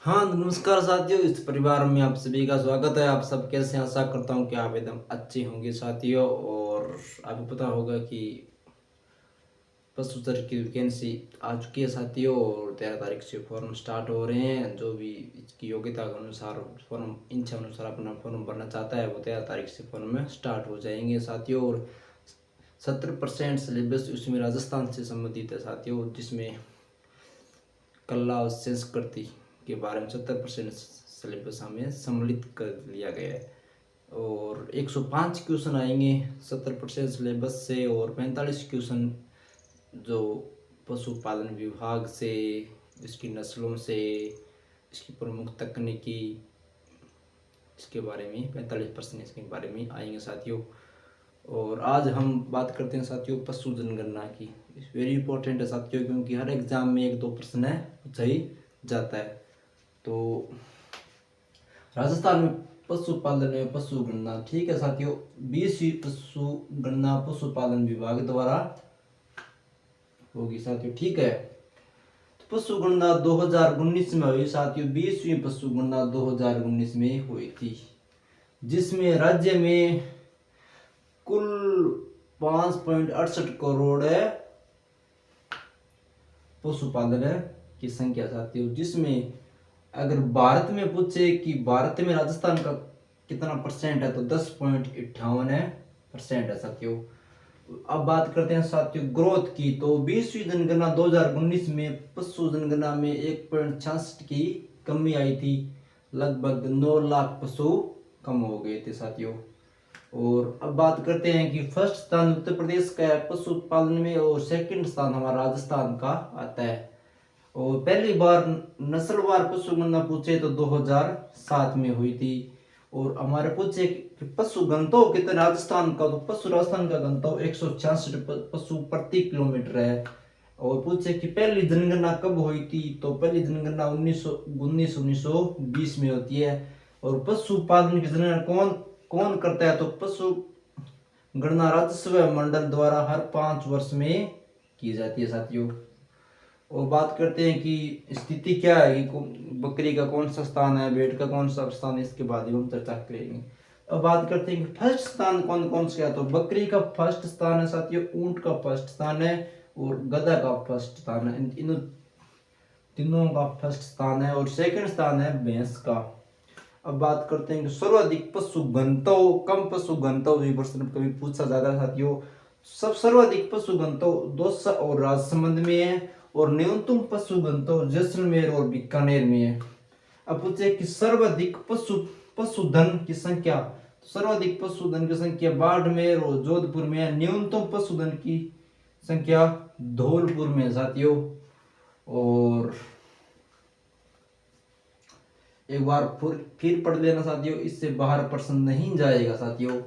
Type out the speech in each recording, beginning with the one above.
हाँ, नमस्कार साथियों, इस परिवार में आप सभी का स्वागत है। आप सब कैसे हैं? आशा करता हूँ कि आप एकदम अच्छे होंगे साथियों। और आपको पता होगा कि पशुधन की वैकेंसी आ चुकी है साथियों, और 13 तारीख से फॉर्म स्टार्ट हो रहे हैं। जो भी इसकी योग्यता के अनुसार फॉर्म इच्छा अनुसार अपना फॉर्म भरना चाहता है, वो 13 तारीख से फॉर्म में स्टार्ट हो जाएंगे साथियों। और 70% सिलेबस उसमें राजस्थान से संबंधित है साथियों, जिसमें कला और संस्कृति के बारे में 70% सिलेबस हमें सम्मिलित कर लिया गया है। और 105 क्वेश्चन आएंगे 70% सिलेबस से, और 45 क्वेश्चन जो पशुपालन विभाग से, इसकी नस्लों से, इसकी प्रमुख तकनीकी, इसके बारे में 45% इसके बारे में आएंगे साथियों। और आज हम बात करते हैं साथियों पशु जनगणना की। वेरी इंपॉर्टेंट है साथियों, क्योंकि हर एग्जाम में एक दो प्रश्न है पूछा ही जाता है। तो राजस्थान में पशुपालन में पशु गणना, ठीक है साथियों, 20वीं पशु गणना पशुपालन विभाग द्वारा होगी साथियों, ठीक है। तो पशु गणना 2019 में हुई साथियों, 20वीं पशु गणना 2019 में हुई थी, जिसमें राज्य में कुल 5.68 करोड़ है पशुपालन की संख्या साथियों। जिसमें अगर भारत में पूछे कि भारत में राजस्थान का कितना परसेंट है, तो 10.58% है साथियों। अब बात करते हैं साथियों ग्रोथ की। तो 20वीं जनगणना 2019 में पशु जनगणना में 1.66 की कमी आई थी। लगभग 9 लाख पशु कम हो गए थे साथियों। और अब बात करते हैं कि फर्स्ट स्थान उत्तर प्रदेश का है पशुपालन में, और सेकंड स्थान हमारा राजस्थान का आता है। और पहली बार नस्लवार पशु गणना पूछे तो 2007 में हुई थी। और हमारे पूछे कि पशु घनत्व कितना राजस्थान का, तो पशु राजस्थान का घनत्व 166 पशु प्रति किलोमीटर है। और पूछे कि पहली जनगणना कब हुई थी, तो पहली जनगणना 1920 में होती है। और पशुपालन की जनगणना कौन कौन करता है, तो पशु गणना राजस्व मंडल द्वारा हर 5 वर्ष में की जाती है साथियों। और बात करते हैं कि स्थिति क्या है, कि बकरी का कौन सा स्थान है, भेड़ का कौन सा स्थान है, इसके बाद हम चर्चा करेंगे। अब बात करते हैं कि फर्स्ट स्थान कौन कौन सा है, तो बकरी का फर्स्ट स्थान है साथियों, ऊंट का फर्स्ट स्थान है, और गधा का फर्स्ट स्थान है। इन तीनों का फर्स्ट स्थान है। और सेकंड स्थान है भैंस का। अब बात करते हैं कि सर्वाधिक पशु घनत्व, कम पशु घनत्व भी प्रश्न कभी पूछा जाता है साथियों। सब सर्वाधिक पशु घनत्व दौसा और राजसमंद में है, और न्यूनतम पशु घनत्व जैसलमेर और बीकानेर में है। अब पूछे कि सर्वाधिक पशुधन की संख्या, तो सर्वाधिक पशुधन की संख्या बाड़मेर और जोधपुर में है। न्यूनतम पशुधन की संख्या धौलपुर में है साथियों। और एक बार फिर पढ़ लेना साथियों, इससे बाहर प्रश्न नहीं जाएगा साथियों,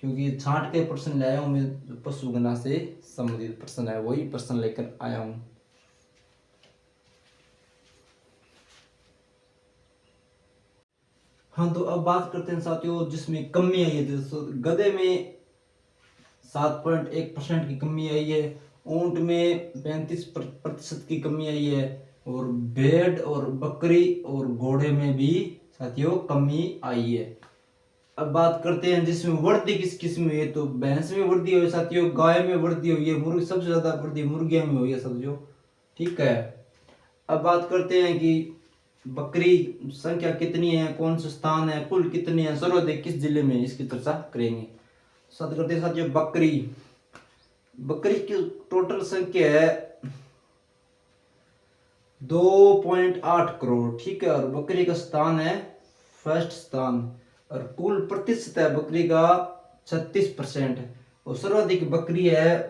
क्योंकि छांट के प्रश्न लाया हूं मैं, जो पशु गणना से संबंधित प्रश्न है वही प्रश्न लेकर आया हूं। हाँ, तो अब बात करते हैं साथियों जिसमें कमी आई है। जैसे गधे में 7.1% की कमी आई है, ऊंट में 35% की कमी आई है, और भेड़ और बकरी और घोड़े में भी साथियों कमी आई है। अब बात करते हैं जिसमें वृद्धि किस किस्म में है, तो भैंस में वृद्धि हुई साथियों, गाय में वृद्धि हुई है, मुर्गी सबसे ज्यादा वृद्धि मुर्गियों में हुई है साथियों, ठीक है। अब बात करते हैं कि बकरी संख्या कितनी है, कौन सा स्थान है, कुल कितनी है, सर्वाधिक किस जिले में, इसकी चर्चा करेंगे। साथ करते हैं साथियों बकरी बकरी की टोटल संख्या है 2.8 करोड़, ठीक है। और बकरी का स्थान है फर्स्ट स्थान, और कुल प्रतिशत है बकरी का 36%। और सर्वाधिक बकरी है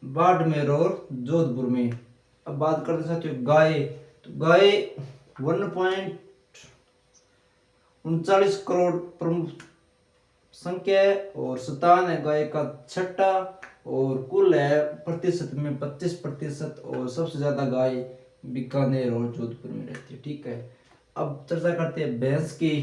बाड़मेर और जोधपुर में। अब बात करते हैं साथियों गाय, तो गाय 1.39 करोड़ प्रमुख संख्या है, और स्थान है गाय का छठा, और कुल है प्रतिशत में 25%, और सबसे ज्यादा गाय बीकानेर और जोधपुर में रहती है, ठीक है। अब चर्चा करते हैं भैंस की।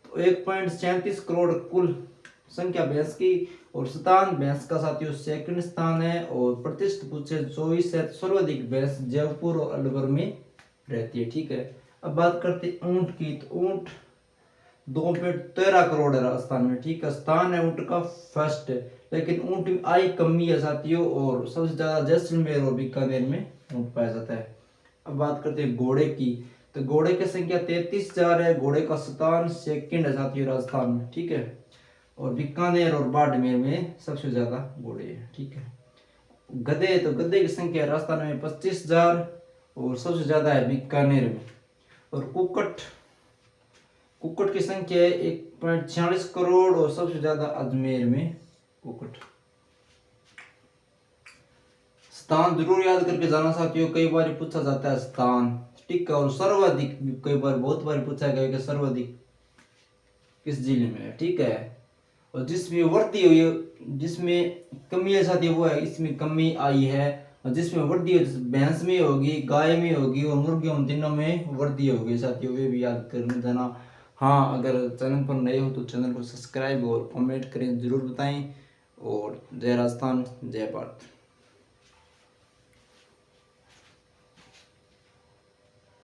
तो 1.37 करोड़ कुल संख्या भैंस की, और स्थान भैंस का साथियों सेकंड स्थान है, और प्रतिशत पूछे 24 है। सर्वाधिक भैंस जयपुर और अलवर में रहती है, ठीक है। अब बात करते ऊंट की, तो ऊंट 2.13 करोड़ है राजस्थान में, ठीक है। स्थान है ऊंट का फर्स्ट, लेकिन ऊंट में आई कमी है साथियों, और सबसे ज्यादा जैसलमेर और बीकानेर में ऊंट पाया जाता है। अब बात करते हैं घोड़े की, तो घोड़े की संख्या 33,000 है। घोड़े का स्थान सेकंड है साथियों राजस्थान में, ठीक है। और बीकानेर और बाड़मेर में सबसे ज्यादा घोड़े हैं, ठीक है। गधे, तो गधे की संख्या राजस्थान में 25,000 और सबसे ज्यादा है बीकानेर में। और कुक्कट, कुक्कट की संख्या है 1.46 करोड़ और सबसे ज्यादा अजमेर में कुक्कट। स्थान जरूर याद करके जाना साथियों, कई बार पूछा जाता है स्थान, ठीक है। और सर्वाधिक कई बार बहुत बार पूछा गया कि सर्वाधिक किस जिले में है, ठीक है। और जिसमें वृद्धि हुई, जिसमें कमी है साथियों वो है, इसमें कमी आई है। और जिसमें वृद्धि भैंस में होगी, गाय में होगी और मुर्गियों तीनों में वृद्धि होगी साथियों, वे भी याद करने जाना। हाँ, अगर चैनल पर नए हो तो चैनल को सब्सक्राइब और कमेंट करें, जरूर बताएं। और जय राजस्थान, जय भारत।